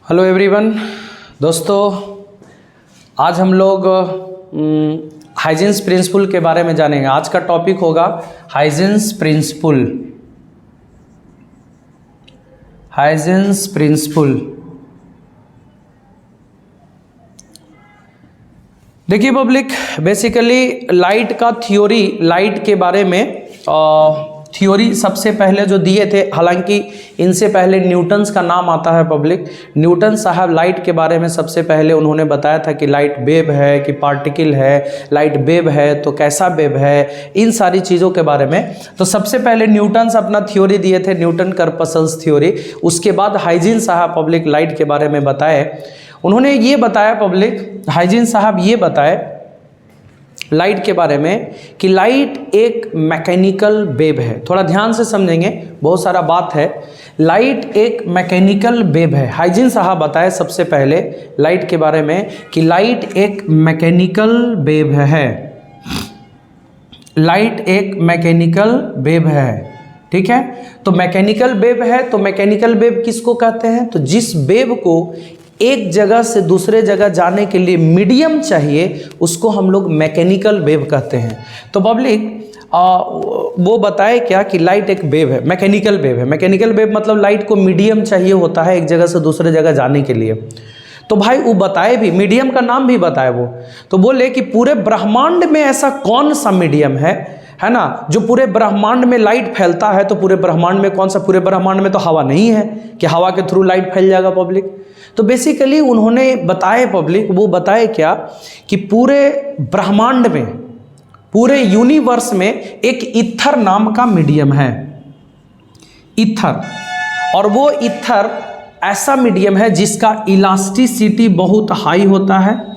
Hello everyone दोस्तों, आज हम लोग हाइजीन्स प्रिंसिपल के बारे में जानेंगे। आज का टॉपिक होगा हाइजीन्स प्रिंसिपल। हाइजीन्स प्रिंसिपल देखिए पब्लिक, बेसिकली लाइट का थ्योरी, लाइट के बारे में थ्योरी सबसे पहले जो दिए थे, हालांकि इनसे पहले न्यूटन्स का नाम आता है पब्लिक। न्यूटन साहब लाइट के बारे में सबसे पहले उन्होंने बताया था कि लाइट वेव है कि पार्टिकल है, लाइट वेव है तो कैसा वेव है, इन सारी चीज़ों के बारे में। तो सबसे पहले न्यूटन्स अपना थ्योरी दिए थे, न्यूटन कर्पसल्स थ्योरी। उसके बाद हाइजीन साहब पब्लिक लाइट के बारे में बताए। उन्होंने ये बताया पब्लिक, हाइजीन साहब ये बताए लाइट के बारे में कि लाइट एक मैकेनिकल वेव है। थोड़ा ध्यान से समझेंगे, बहुत सारा बात है। लाइट एक मैकेनिकल वेव है। हाइजीन साहब बताए सबसे पहले लाइट के बारे में कि लाइट एक मैकेनिकल वेव है। लाइट एक मैकेनिकल वेव है, ठीक है। तो मैकेनिकल वेव है, तो मैकेनिकल वेव किसको कहते हैं? तो जिस वेव को एक जगह से दूसरे जगह जाने के लिए मीडियम चाहिए, उसको हम लोग मैकेनिकल वेव कहते हैं। तो पब्लिक वो बताए क्या कि लाइट एक वेव है, मैकेनिकल वेव है। मैकेनिकल वेव मतलब लाइट को मीडियम चाहिए होता है एक जगह से दूसरे जगह जाने के लिए। तो भाई वो बताए भी, मीडियम का नाम भी बताए वो। तो बोले कि पूरे ब्रह्मांड में ऐसा कौन सा मीडियम है ना, जो पूरे ब्रह्मांड में लाइट फैलता है। तो पूरे ब्रह्मांड में कौन सा? पूरे ब्रह्मांड में तो हवा नहीं है कि हवा के थ्रू लाइट फैल जाएगा पब्लिक। तो बेसिकली उन्होंने बताए पब्लिक, वो बताए क्या कि पूरे ब्रह्मांड में, पूरे यूनिवर्स में एक ईथर नाम का मीडियम है, ईथर। और वो ईथर ऐसा मीडियम है जिसका इलास्टिसिटी बहुत हाई होता है,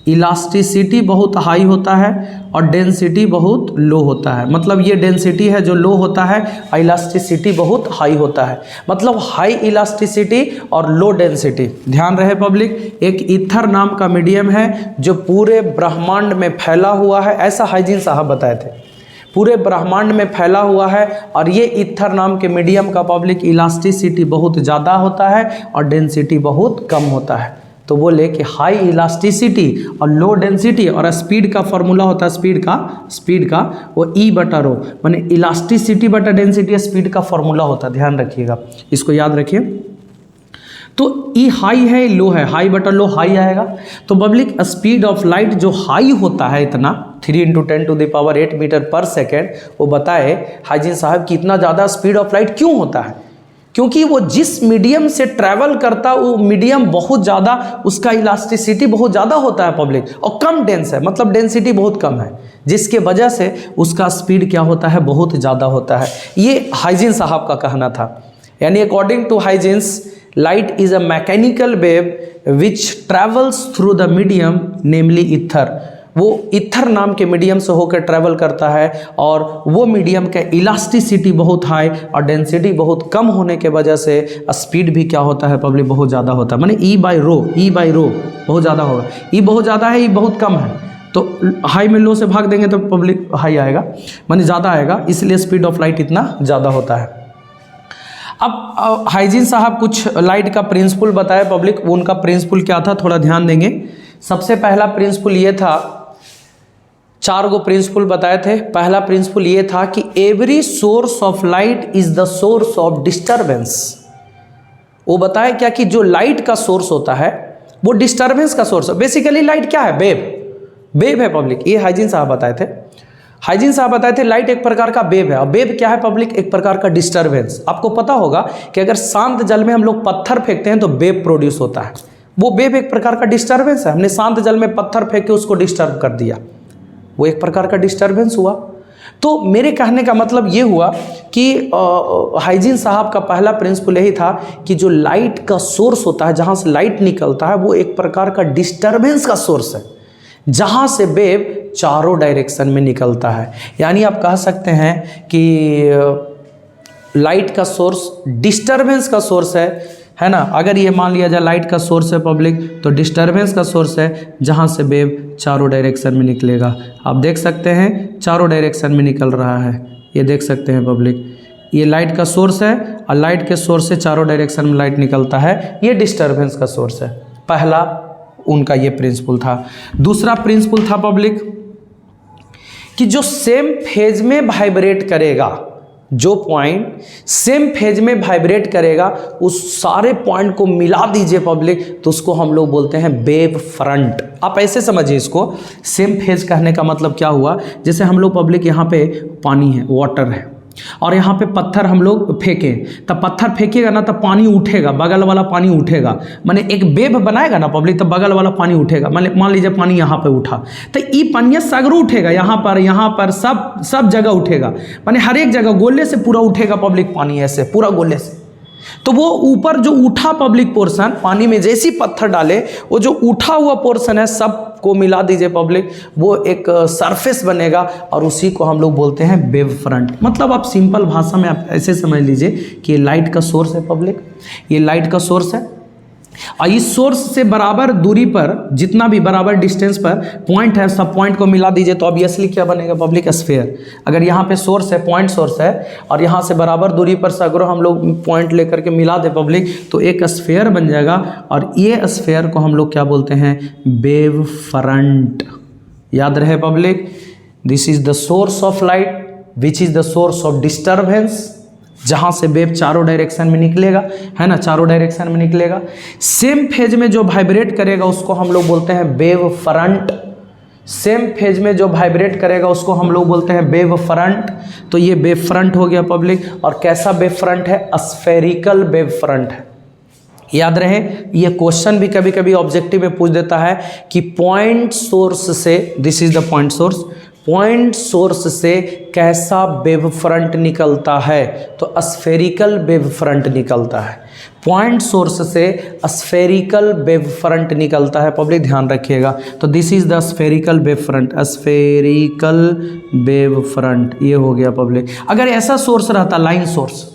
इलास्टिसिटी बहुत हाई होता है और डेंसिटी बहुत लो होता है। मतलब ये डेंसिटी है जो लो होता है और इलास्टिसिटी बहुत हाई होता है, मतलब हाई इलास्टिसिटी और लो डेंसिटी। ध्यान रहे पब्लिक, एक ईथर नाम का मीडियम है जो पूरे ब्रह्मांड में फैला हुआ है, ऐसा हाइजीन साहब बताए थे। पूरे ब्रह्मांड में फैला हुआ है और ये ईथर नाम के मीडियम का पब्लिक इलास्टिसिटी बहुत ज़्यादा होता है और डेंसिटी बहुत कम होता है। तो बोले कि हाई इलास्टिसिटी और लो डेंसिटी, और स्पीड का फॉर्मूला होता है, स्पीड का वो E/ρ, माने इलास्टिसिटी बटा डेंसिटी स्पीड का फॉर्मूला होता है। ध्यान रखिएगा, इसको याद रखिए। तो E हाई है, लो है, हाई बटा लो हाई आएगा। तो पब्लिक स्पीड ऑफ लाइट जो हाई होता है इतना 3 × 10⁸ मीटर पर सेकेंड, वो बताए हाइजीन साहब कि इतना ज़्यादा स्पीड ऑफ लाइट क्यों होता है? क्योंकि वो जिस मीडियम से ट्रैवल करता है वो मीडियम बहुत ज़्यादा, उसका इलास्टिसिटी बहुत ज़्यादा होता है पब्लिक, और कम डेंस है, मतलब डेंसिटी बहुत कम है, जिसके वजह से उसका स्पीड क्या होता है? बहुत ज़्यादा होता है। ये हाइजीन साहब का कहना था। यानी according to Huygens, light is a mechanical wave which travels through the medium namely ether. वो ईथर नाम के मीडियम से होकर ट्रैवल करता है और वो मीडियम का इलास्टिसिटी बहुत हाई और डेंसिटी बहुत कम होने के वजह से स्पीड भी क्या होता है पब्लिक? बहुत ज़्यादा होता है। माने E/ρ बहुत ज़्यादा होगा। E बहुत ज़्यादा है, E बहुत कम है, तो हाई में लो से भाग देंगे तो पब्लिक हाई आएगा, माने ज़्यादा आएगा, इसलिए स्पीड ऑफ लाइट इतना ज़्यादा होता है। अब हाइजीन साहब कुछ लाइट का प्रिंसिपल बताए पब्लिक। उनका प्रिंसिपल क्या था, थोड़ा ध्यान देंगे। सबसे पहला प्रिंसिपल ये था, 4 गो प्रिंसिपल बताए थे। पहला प्रिंसिपल ये था कि every source of light is the source of disturbance. वो बताए क्या कि जो लाइट का सोर्स होता है वो डिस्टर्बेंस का सोर्स है। बेसिकली लाइट क्या है? वेव है पब्लिक। ये हाइजीन साहब बताए थे। हाइजीन साहब बताए थे लाइट एक प्रकार का वेव है। और वेव क्या है पब्लिक? एक प्रकार का डिस्टर्बेंस। आपको पता होगा कि अगर शांत जल में हम लोग पत्थर फेंकते हैं तो वेव प्रोड्यूस होता है। वो वेव एक प्रकार का डिस्टर्बेंस है। हमने शांत जल में पत्थर फेंक के उसको डिस्टर्ब कर दिया, वो एक प्रकार का डिस्टर्बेंस हुआ। तो मेरे कहने का मतलब ये हुआ कि हाइजीन साहब का पहला प्रिंसिपल यही था कि जो लाइट का सोर्स होता है, जहाँ से लाइट निकलता है, वो एक प्रकार का डिस्टर्बेंस का सोर्स है, जहाँ से वेव चारों डायरेक्शन में निकलता है। यानी आप कह सकते हैं कि लाइट का सोर्स डिस्टर्बेंस का सोर्स है ना। अगर ये मान लिया जाए लाइट का सोर्स है पब्लिक, तो डिस्टर्बेंस का सोर्स है जहाँ से वेव चारों डायरेक्शन में निकलेगा। आप देख सकते हैं चारों डायरेक्शन में निकल रहा है, ये देख सकते हैं पब्लिक। ये लाइट का सोर्स है और लाइट के सोर्स से चारों डायरेक्शन में लाइट निकलता है, ये डिस्टर्बेंस का सोर्स है। पहला उनका ये प्रिंसिपल था। दूसरा प्रिंसिपल था पब्लिक कि जो सेम फेज में वाइब्रेट करेगा, जो पॉइंट सेम फेज में वाइब्रेट करेगा उस सारे पॉइंट को मिला दीजिए पब्लिक, तो उसको हम लोग बोलते हैं वेव फ्रंट। आप ऐसे समझिए इसको, सेम फेज कहने का मतलब क्या हुआ, जैसे हम लोग पब्लिक यहाँ पे पानी है, वाटर है, और यहाँ पे पत्थर हम लोग फेंकें, तब पत्थर फेंकेगा ना तब पानी उठेगा, बगल वाला पानी उठेगा, माने एक वेव बनाएगा ना पब्लिक, तब बगल वाला पानी उठेगा। मान लीजिए पानी यहाँ पे उठा तो ये पानी सगरो उठेगा, यहाँ पर सब जगह उठेगा, माने हर एक जगह गोले से पूरा उठेगा पब्लिक पानी, ऐसे पूरा गोले से। तो वो ऊपर जो उठा पब्लिक पोर्शन पानी में जैसी पत्थर डाले, वो जो उठा हुआ पोर्शन है सब को मिला दीजिए पब्लिक, वो एक सरफेस बनेगा और उसी को हम लोग बोलते हैं वेव फ्रंट। मतलब आप सिंपल भाषा में आप ऐसे समझ लीजिए कि ये लाइट का सोर्स है पब्लिक, ये लाइट का सोर्स है और इस सोर्स से बराबर दूरी पर जितना भी बराबर डिस्टेंस पर पॉइंट है, सब पॉइंट को मिला दीजिए तो ऑब्वियसली क्या बनेगा पब्लिक, स्फीयर। अगर यहाँ पे सोर्स है, पॉइंट सोर्स है और यहाँ से बराबर दूरी पर सगरों हम लोग पॉइंट लेकर के मिला दे पब्लिक, तो एक स्फीयर बन जाएगा और ये स्फीयर को हम लोग क्या बोलते हैं, वेव फ्रंट। याद रहे public, this is the source of light which is the source of disturbance, जहाँ से वेव चारों डायरेक्शन में निकलेगा, है ना, चारों डायरेक्शन में निकलेगा। सेम फेज में जो वाइब्रेट करेगा उसको हम लोग बोलते हैं वेव फ्रंट। सेम फेज में जो वाइब्रेट करेगा उसको हम लोग बोलते हैं वेव फ्रंट। तो ये वेव फ्रंट हो गया पब्लिक। और कैसा वेव फ्रंट है, स्फेरिकल वेव फ्रंट है। याद रहे, ये क्वेश्चन भी कभी कभी ऑब्जेक्टिव में पूछ देता है कि पॉइंट सोर्स से, this is the point source, point source से कैसा वेव फ्रंट निकलता है, तो स्फेरिकल वेव फ्रंट निकलता है। पॉइंट सोर्स से स्फेरिकल वेव फ्रंट निकलता है पब्लिक, ध्यान रखिएगा। तो this is the spherical wave front, spherical wave front, ये हो गया पब्लिक। अगर ऐसा सोर्स रहता लाइन सोर्स,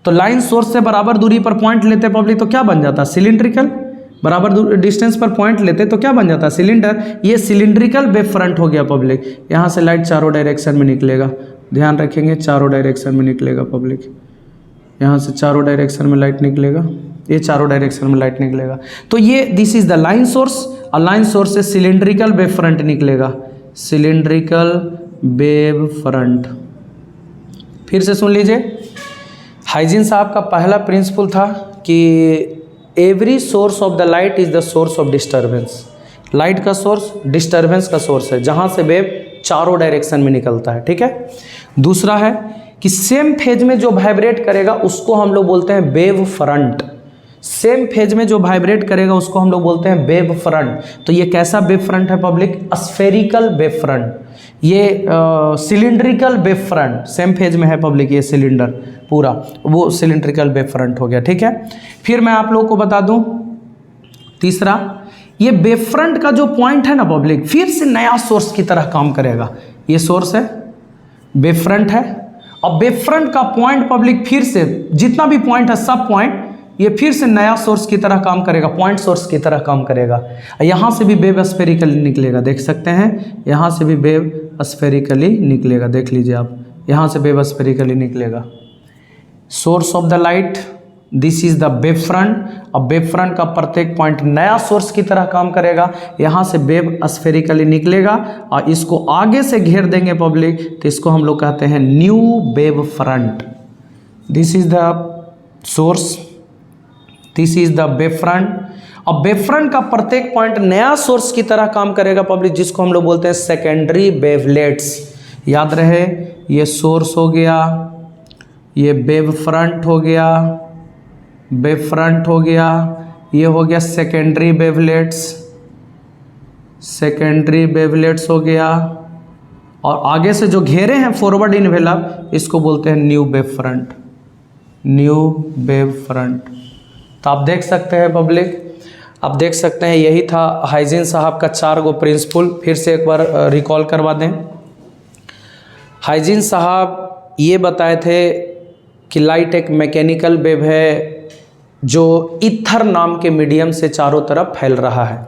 तो लाइन सोर्स से बराबर दूरी पर पॉइंट लेते पब्लिक तो क्या बन जाता, सिलिंड्रिकल। बराबर डिस्टेंस पर पॉइंट लेते तो क्या बन जाता, सिलेंडर। ये सिलिंड्रिकल वेव फ्रंट हो गया पब्लिक। यहाँ से लाइट चारों डायरेक्शन में निकलेगा, ध्यान रखेंगे, चारों डायरेक्शन में निकलेगा पब्लिक। यहाँ से चारों डायरेक्शन में लाइट निकलेगा, ये चारों डायरेक्शन में लाइट निकलेगा। तो ये this is the line source, और लाइन सोर्स से सिलिंड्रिकल वेव फ्रंट निकलेगा, सिलिंड्रिकल वेव फ्रंट। फिर से सुन लीजिए, हाइजीन साहब का पहला प्रिंसिपल था कि every source of the light is the source of disturbance. Light का सोर्स डिस्टर्बेंस का सोर्स है, जहाँ से वेव चारों डायरेक्शन में निकलता है, ठीक है। दूसरा है कि सेम फेज में जो वाइब्रेट करेगा उसको हम लोग बोलते हैं वेव फ्रंट। सेम फेज में जो वाइब्रेट करेगा उसको हम लोग बोलते हैं वेव फ्रंट। तो ये कैसा वेव फ्रंट है पब्लिक, स्फेरिकल वेव फ्रंट। ये cylindrical wave front, same phase में है पब्लिक, ये सिलिंडर पूरा, वो सिलिंड्रिकल वेव फ्रंट हो गया, ठीक है। फिर मैं आप लोगों को बता दूं तीसरा, ये वेव फ्रंट का जो पॉइंट है ना पब्लिक, फिर से नया सोर्स की तरह काम करेगा। ये सोर्स है, वेव फ्रंट है, और वेव फ्रंट का पॉइंट पब्लिक फिर से जितना भी पॉइंट है सब पॉइंट ये फिर से नया सोर्स की तरह काम करेगा, पॉइंट सोर्स की तरह काम करेगा। यहाँ से भी वेव स्फेरिकली निकलेगा, देख सकते हैं, यहाँ से भी वेव स्फेरिकली निकलेगा, देख लीजिए आप, यहाँ से वेव स्फेरिकली निकलेगा। Source of the light, this is the wave front. अब वेव फ्रंट का प्रत्येक पॉइंट नया सोर्स की तरह काम करेगा, यहाँ से वेव स्फेरिकली निकलेगा और इसको आगे से घेर देंगे पब्लिक, तो इसको हम लोग कहते हैं new wave front. This is the source, this is the wave front. अब वेव फ्रंट का प्रत्येक पॉइंट नया सोर्स की तरह काम करेगा पब्लिक, जिसको हम लोग बोलते हैं सेकेंडरी वेवलेट्स। याद रहे, ये सोर्स हो गया, ये वेव फ्रंट हो गया, वेव फ्रंट हो गया, ये हो गया सेकेंडरी वेवलेट्स, सेकेंडरी वेवलेट्स हो गया, और आगे से जो घेरे हैं फॉरवर्ड इनवेलप, इसको बोलते हैं new wave front, new wave front. तो आप देख सकते हैं पब्लिक, आप देख सकते हैं यही था हाइजीन साहब का 4 गो प्रिंसिपल। फिर से एक बार रिकॉल करवा दें। हाइजीन साहब ये बताए थे कि लाइट एक मैकेनिकल वेव है जो ईथर नाम के मीडियम से चारों तरफ फैल रहा है।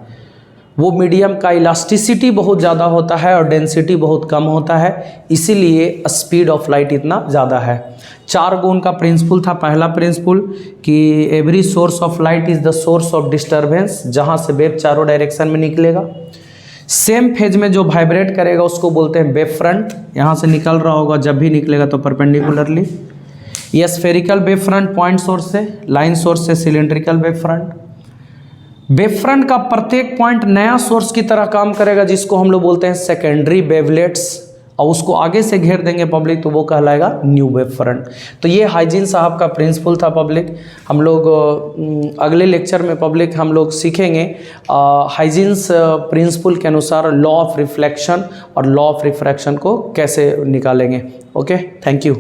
वो मीडियम का इलास्टिसिटी बहुत ज़्यादा होता है और डेंसिटी बहुत कम होता है, इसीलिए स्पीड ऑफ लाइट इतना ज़्यादा है। 4 गुण का प्रिंसिपल था। पहला प्रिंसिपल कि every source of light is the source of disturbance, जहाँ से वेव चारों डायरेक्शन में निकलेगा। सेम फेज में जो वाइब्रेट करेगा उसको बोलते हैं वेव फ्रंट, यहाँ से निकल रहा होगा, जब भी निकलेगा तो परपेंडिकुलरली। ये spherical wave front point source से, लाइन सोर्स से cylindrical wave front. Wave front का प्रत्येक पॉइंट नया सोर्स की तरह काम करेगा, जिसको हम लोग बोलते हैं सेकेंडरी वेवलेट्स, और उसको आगे से घेर देंगे पब्लिक तो वो कहलाएगा न्यू वेव फ्रंट। तो ये हाइजीन साहब का प्रिंसिपल था पब्लिक। हम लोग अगले लेक्चर में पब्लिक हम लोग सीखेंगे हाइजीन्स प्रिंसिपल के अनुसार लॉ ऑफ रिफ्लेक्शन और लॉ ऑफ रिफ्रैक्शन को कैसे निकालेंगे। Okay, thank you.